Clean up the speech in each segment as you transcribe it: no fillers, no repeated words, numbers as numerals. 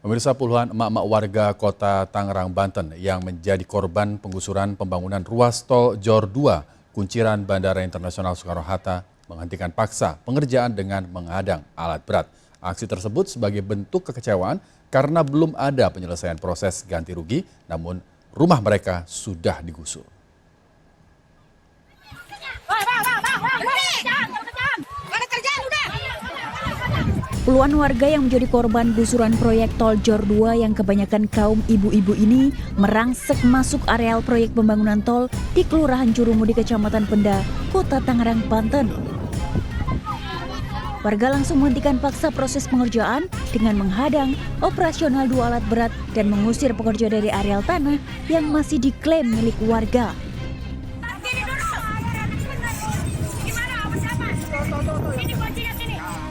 Pemirsa, puluhan emak-emak warga kota Tangerang, Banten yang menjadi korban penggusuran pembangunan ruas tol JOR 2 Kunciran Bandara Internasional Soekarno-Hatta menghentikan paksa pengerjaan dengan menghadang alat berat. Aksi tersebut sebagai bentuk kekecewaan karena belum ada penyelesaian proses ganti rugi, namun rumah mereka sudah digusur. Puluhan warga yang menjadi korban gusuran proyek tol JOR 2 yang kebanyakan kaum ibu-ibu ini merangsek masuk areal proyek pembangunan tol di Kelurahan Jurumudi, Kecamatan Penda, Kota Tangerang, Banten. Warga langsung menghentikan paksa proses pengerjaan dengan menghadang operasional dua alat berat dan mengusir pekerja dari areal tanah yang masih diklaim milik warga.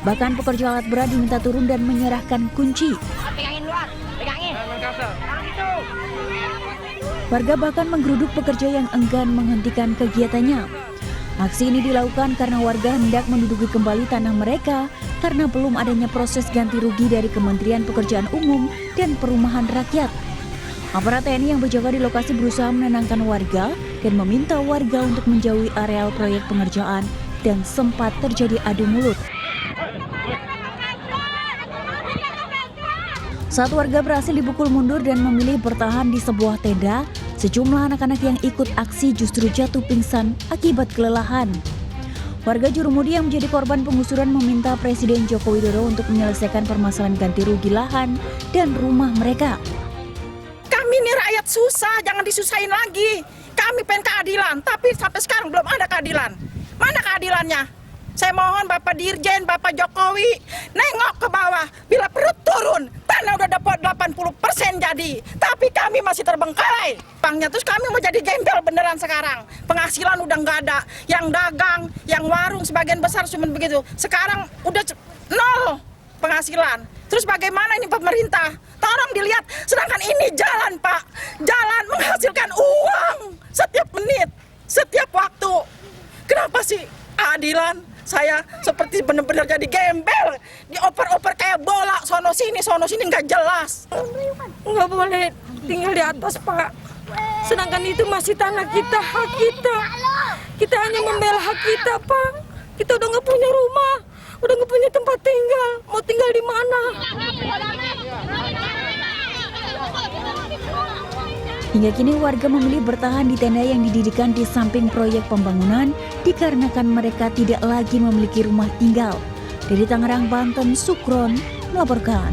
Bahkan pekerja alat berat diminta turun dan menyerahkan kunci. Warga bahkan menggeruduk pekerja yang enggan menghentikan kegiatannya. Aksi ini dilakukan karena warga hendak menduduki kembali tanah mereka karena belum adanya proses ganti rugi dari Kementerian Pekerjaan Umum dan Perumahan Rakyat. Aparat TNI yang berjaga di lokasi berusaha menenangkan warga dan meminta warga untuk menjauhi areal proyek pengerjaan dan sempat terjadi adu mulut. Saat warga berhasil dipukul mundur dan memilih bertahan di sebuah tenda, sejumlah anak-anak yang ikut aksi justru jatuh pingsan akibat kelelahan. Warga Jurumudi yang menjadi korban penggusuran meminta Presiden Joko Widodo untuk menyelesaikan permasalahan ganti rugi lahan dan rumah mereka. Kami ini rakyat susah, jangan disusahin lagi. Kami pengen keadilan, tapi sampai sekarang belum ada keadilan. Mana keadilannya? Saya mohon Bapak Dirjen, Bapak Jokowi, nengok ke bawah. Bila perut turun, tanah udah dapat 80% jadi. Tapi kami masih terbengkalai. Pangnya terus kami mau jadi gembel beneran sekarang. Penghasilan udah nggak ada. Yang dagang, yang warung sebagian besar cuma begitu. Sekarang udah nol penghasilan. Terus bagaimana ini pemerintah? Tolong dilihat, sedangkan ini jalan Pak. Jalan menghasilkan uang setiap menit, setiap waktu. Kenapa sih keadilan? Saya seperti benar-benar jadi gembel, dioper-oper kayak bola, sono sini nggak jelas. Nggak boleh tinggal di atas, Pak. Sedangkan itu masih tanah kita, hak kita. Kita hanya membela hak kita, Pak. Kita udah nggak punya rumah, udah nggak punya tempat tinggal. Mau tinggal di mana? Hingga kini warga memilih bertahan di tenda yang didirikan di samping proyek pembangunan dikarenakan mereka tidak lagi memiliki rumah tinggal. Dari Tangerang, Banten, Sukron melaporkan.